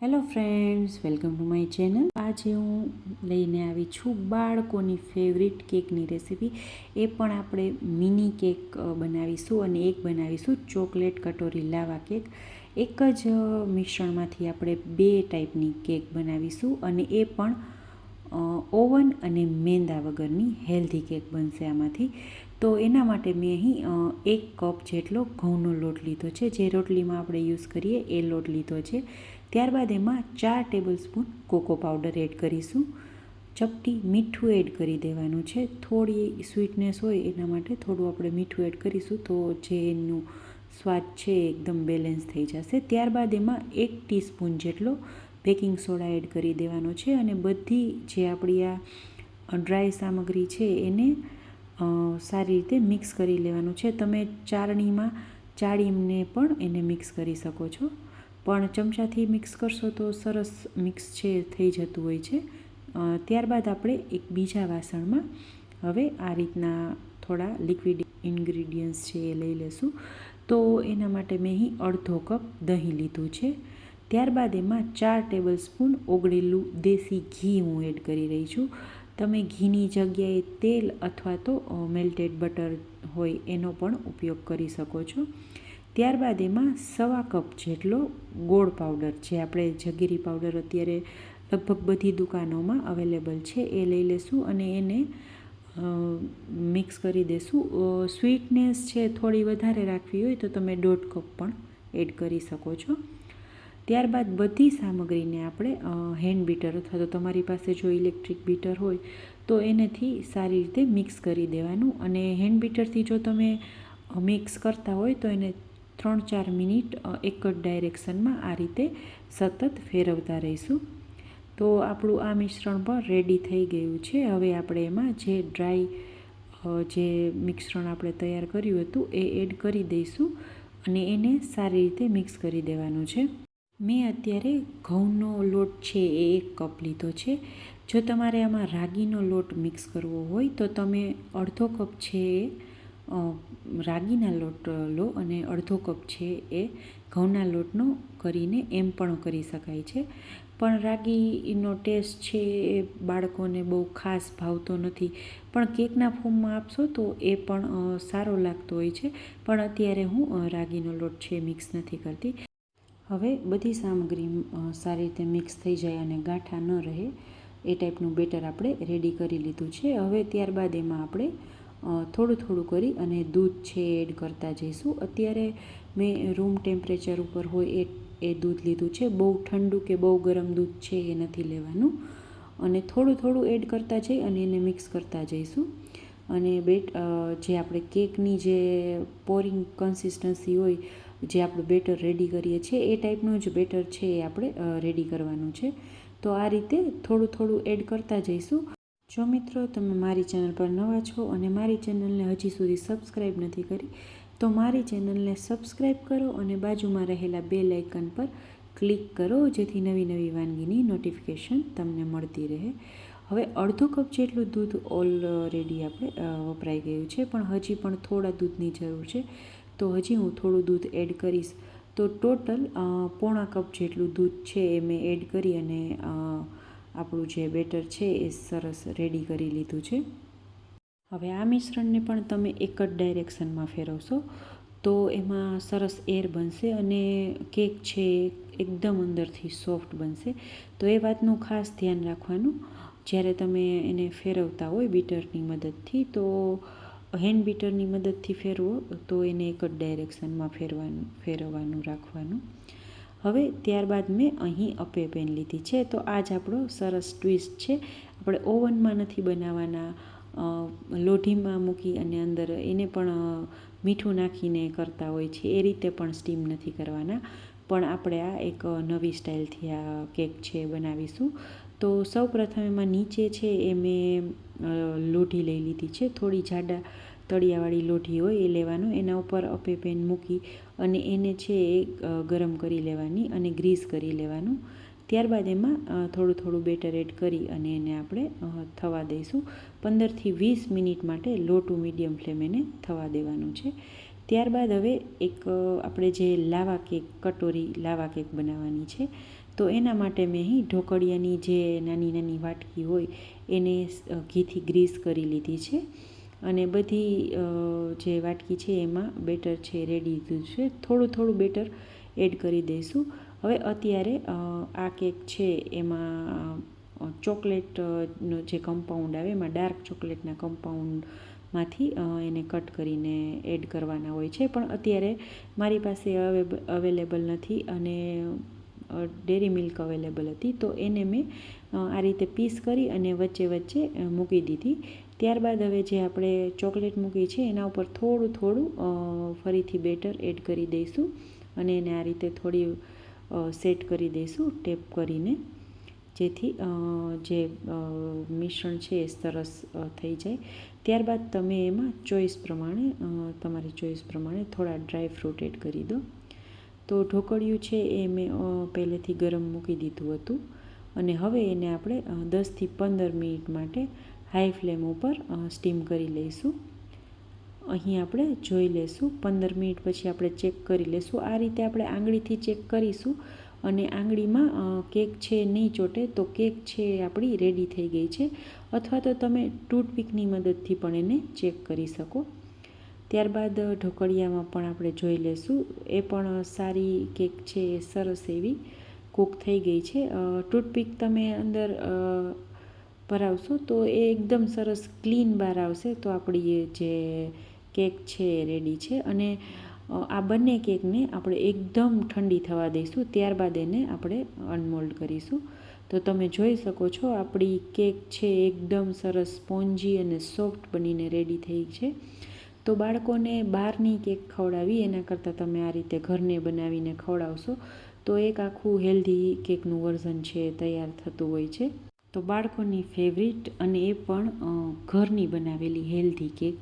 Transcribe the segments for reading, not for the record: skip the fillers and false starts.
Hello friends, welcome to my channel. આજે હું લઈને આવી છું બાળકોની ફેવરિટ કેકની રેસીપી. એ પણ આપણે મિની કેક બનાવીશું અને એક બનાવીશું ચોકલેટ કટોરી લાવા કેક. એક જ મિશ્રણમાંથી આપણે બે ટાઈપની કેક બનાવીશું અને એ પણ ઓવન અને મેંદા વગરની હેલ્ધી કેક બનશે આમાંથી. તો એના માટે મેં અહીં 1 કપ જેટલો ઘઉંનો લોટ લીધો છે. જે રોટલીમાં આપણે યુઝ કરીએ એ લોટ લીધો છે. ત્યારબાદ એમાં 4 ટેબલસ્પૂન કોકો પાવડર એડ કરીશું. ચપટી મીઠું એડ કરી દેવાનું છે. થોડી સ્વીટનેસ હોય એના માટે થોડું આપણે મીઠું એડ કરીશું તો જે એનું સ્વાદ છે એકદમ બેલેન્સ થઈ જશે. ત્યારબાદ એમાં 1 ટીસ્પૂન જેટલો બેકિંગ સોડા એડ કરી દેવાનો છે અને બધી જે આપણી આ ડ્રાય સામગ્રી છે એને સારી રીતે મિક્સ કરી લેવાનું છે. તમે ચાળીને પણ એને મિક્સ કરી શકો છો, પણ ચમચાથી મિક્સ કરશો તો સરસ મિક્સ છે થઈ જતું હોય છે. ત્યારબાદ આપણે એક બીજા વાસણમાં હવે આ રીતના થોડા લિક્વિડ ઇન્ગ્રીડિયન્ટ્સ છે એ લઈ લેશું. તો એના માટે મેં અહીં અડધો કપ દહીં લીધું છે. ત્યારબાદ એમાં 4 ટેબલસ્પૂન ઓગળેલું દેશી ઘી હું એડ કરી રહી છું. તમે ઘીની જગ્યાએ તેલ અથવા તો મેલ્ટેડ બટર હોય એનો પણ ઉપયોગ કરી શકો છો. ત્યારબાદ એમાં 1/4 કપ જેટલો ગોળ પાવડર, જે આપણે જગીરી પાવડર અત્યારે લગભગ બધી દુકાનોમાં અવેલેબલ છે, એ લઈ લેશું અને એને મિક્સ કરી દેશું. સ્વીટનેસ છે થોડી વધારે રાખવી હોય તો તમે 1/2 કપ પણ એડ કરી શકો છો. ત્યારબાદ બધી સામગ્રીને આપણે હેન્ડ બીટર અથવા તો તમારી પાસે જો ઇલેક્ટ્રિક બીટર હોય તો એનેથી સારી રીતે મિક્સ કરી દેવાનું. અને હેન્ડ બીટરથી જો તમે મિક્સ કરતા હોય તો એને 3-4 મિનિટ એક જ ડાયરેક્શનમાં આ રીતે સતત ફેરવતા રહીશું. તો આપણું આ મિશ્રણ પણ રેડી થઈ ગયું છે. હવે આપણે એમાં જે ડ્રાય જે મિશ્રણ આપણે તૈયાર કર્યું હતું એ એડ કરી દઈશું અને એને સારી રીતે મિક્સ કરી દેવાનું છે. મેં અત્યારે ઘઉંનો લોટ છે એ 1 કપ લીધો છે. જો તમારે આમાં રાગીનો લોટ મિક્સ કરવો હોય તો તમે અડધો કપ છે રાગીના લોટ લો અને અડધો કપ છે એ ઘઉંના લોટનો કરીને એમ પણ કરી શકાય છે. પણ રાગીનો ટેસ્ટ છે એ બાળકોને બહુ ખાસ ભાવતો નથી, પણ કેકના ફોર્મમાં આપશો તો એ પણ સારો લાગતો હોય છે. પણ અત્યારે હું રાગીનો લોટ છે મિક્સ નથી કરતી. હવે બધી સામગ્રી સારી રીતે મિક્સ થઈ જાય અને ગાંઠા ન રહે એ ટાઈપનું બેટર આપણે રેડી કરી લીધું છે. હવે ત્યારબાદ એમાં આપણે થોડું કરી અને દૂધ છે એડ કરતા જઈશું. અત્યારે મેં રૂમ ટેમ્પરેચર ઉપર હોય એ દૂધ લીધું છે. બહુ ઠંડુ કે બહુ ગરમ દૂધ છે એ નથી લેવાનું. અને થોડું એડ કરતા જઈ અને એને મિક્સ કરતા જઈશું. અને જે આપણે કેકની જે પોરિંગ કન્સિસ્ટન્સી હોય, જે આપણું બેટર રેડી કરીએ છીએ એ ટાઈપનું જ બેટર છે એ આપણે રેડી કરવાનું છે. તો આ રીતે થોડું એડ કરતા જઈશું. જો મિત્રો તમે મારી ચેનલ પર નવા છો અને મારી ચેનલને હજી સુધી સબસ્ક્રાઈબ નથી કરી તો મારી ચેનલને સબસ્ક્રાઈબ કરો અને બાજુમાં રહેલા બેલ આઇકન પર ક્લિક કરો, જેથી નવી વાનગીની નોટિફિકેશન તમને મળતી રહે. હવે અડધો કપ જેટલું દૂધ ઓલરેડી આપણે વપરાઈ ગયું છે, પણ હજી પણ થોડા દૂધની જરૂર છે. તો હજી હું થોડું દૂધ એડ કરીશ. તો ટોટલ 1/4 કપ જેટલું દૂધ છે એ મેં એડ કરી અને આપણું જે બેટર છે એ સરસ રેડી કરી લીધું છે. હવે આ મિશ્રણને પણ તમે એક જ ડાયરેક્શનમાં ફેરવશો તો એમાં સરસ એર બનશે અને કેક છે એકદમ અંદરથી સોફ્ટ બનશે. તો એ વાતનું ખાસ ધ્યાન રાખવાનું જ્યારે તમે એને ફેરવતા હોય બીટરની મદદથી. તો હેન્ડ બીટરની મદદથી ફેરવો તો એને એક જ ડાયરેક્શનમાં ફેરવવાનું રાખવાનું. હવે ત્યારબાદ મેં અહીં અપે પેન લીધી છે. તો આ જ આપણો સરસ ટ્વિસ્ટ છે. આપણે ઓવનમાં નથી બનાવવાના, લોઢીમાં મૂકી અને અંદર એને પણ મીઠું નાખીને કરતા હોય છે એ રીતે પણ સ્ટીમ નથી કરવાના, પણ આપણે આ એક નવી સ્ટાઇલથી આ કેક છે બનાવીશું. તો સૌપ્રથમ એમાં નીચે છે એ મેં લોઢી લઈ લીધી છે. થોડી જાડા તળિયાવાળી લોઢી હોય એ લેવાનું. એના ઉપર અપે પેન મૂકી અને એને છે એ ગરમ કરી લેવાની અને ગ્રીસ કરી લેવાનું. ત્યારબાદ એમાં થોડું બેટર એડ કરી અને એને આપણે થવા દઈશું. 15થી 20 મિનિટ માટે લો ટુ મીડિયમ ફ્લેમ એને થવા દેવાનું છે. ત્યારબાદ હવે એક આપણે જે કટોરી લાવા કેક બનાવવાની છે તો એના માટે મેં અહીં ઢોકળિયાની જે નાની નાની વાટકી હોય એને ઘીથી ગ્રીસ કરી લીધી છે અને બધી જે વાટકી છે એમાં બેટર છે રેડી દીધું છે. થોડું થોડું બેટર એડ કરી દઈશું. હવે અત્યારે આ કેક છે એમાં ચોકલેટનો જે કમ્પાઉન્ડ આવે એમાં ડાર્ક ચોકલેટના કમ્પાઉન્ડમાંથી એને કટ કરીને એડ કરવાના હોય છે, પણ અત્યારે મારી પાસે અવેલેબલ નથી અને ડેરી મિલ્ક અવેલેબલ હતી, તો એને મેં આ રીતે પીસ કરી અને વચ્ચે વચ્ચે મૂકી દીધી. ત્યારબાદ હવે જે આપણે ચોકલેટ મૂકી છે એના ઉપર થોડું થોડું ફરીથી બેટર એડ કરી દઈશું અને એને આ રીતે થોડી સેટ કરી દઈશું ટેપ કરીને, જેથી જે મિશ્રણ છે એ સરસ થઈ જાય. ત્યારબાદ તમે એમાં તમારી ચોઈસ પ્રમાણે થોડા ડ્રાય ફ્રૂટ એડ કરી દો. તો ઢોકળિયું છે એ મેં પહેલેથી ગરમ મૂકી દીધું હતું અને હવે એને આપણે 10થી 15 મિનિટ માટે હાઈ ફ્લેમ ઉપર સ્ટીમ કરી લઈશું. અહીં આપણે જોઈ લઈશું 15 મિનિટ પછી આપણે ચેક કરી લઈશું. આ રીતે આપણે આંગળીથી ચેક કરીશું અને આંગળીમાં કેક છે નહીં ચોટે તો કેક છે આપણી રેડી થઈ ગઈ છે, અથવા તો તમે ટૂથપીકની મદદથી પણ એને ચેક કરી શકો. ત્યારબાદ ઢોકળિયામાં પણ આપણે જોઈ લઈશું, એ પણ સારી કેક છે એ સરસ એવી કૂક થઈ ગઈ છે. ટૂથપીક તમે અંદર ભરાવશો તો એ એકદમ સરસ ક્લીન બહાર આવશે, તો આપણી જે કેક છે એ રેડી છે. અને આ બંને કેકને આપણે એકદમ ઠંડી થવા દઈશું, ત્યારબાદ એને આપણે અનમોલ્ડ કરીશું. તો તમે જોઈ શકો છો આપણી કેક છે એકદમ સરસ સ્પોન્જી અને સોફ્ટ બનીને રેડી થઈ છે. તો બાળકોને બહારની કેક ખવડાવી એના કરતાં તમે આ રીતે ઘરને બનાવીને ખવડાવશો તો એક આખું હેલ્ધી કેકનું વર્ઝન છે તૈયાર થતું હોય છે. તો બાળકોની ફેવરિટ અને એ પણ ઘરની બનાવેલી healthy cake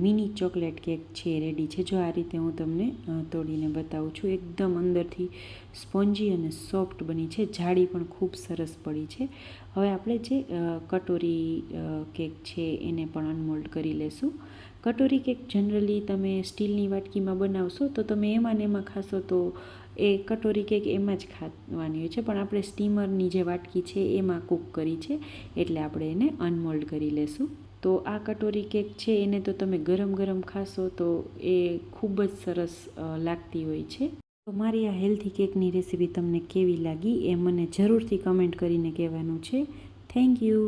mini chocolate cake છે રેડી છે. જો આ રીતે હું તમને તોડીને બતાવું છું, એકદમ અંદરથી સ્પોન્જી અને સોફ્ટ બની છે, જાળી પણ ખૂબ સરસ પડી છે. હવે આપણે જે કટોરી કેક છે એને પણ અનમોલ્ડ કરી લેશું. કટોરી કેક જનરલી તમે સ્ટીલની વાટકીમાં બનાવશો તો તમે એમાં ને એમાં ખાશો તો એ કટોરી કેક એમાં જ ખાવાની હોય છે, પણ આપણે સ્ટીમરની જે વાટકી છે એમાં કૂક કરી છે એટલે આપણે એને અનમોલ્ડ કરી લેશું. તો આ કટોરી કેક છે એને તો તમે ગરમ ગરમ ખાશો તો એ ખૂબ જ સરસ લાગતી હોય છે. તો મારી આ હેલ્ધી કેકની રેસીપી તમને કેવી લાગી એ મને જરૂરથી કમેન્ટ કરીને કહેવાનું છે. Thank you.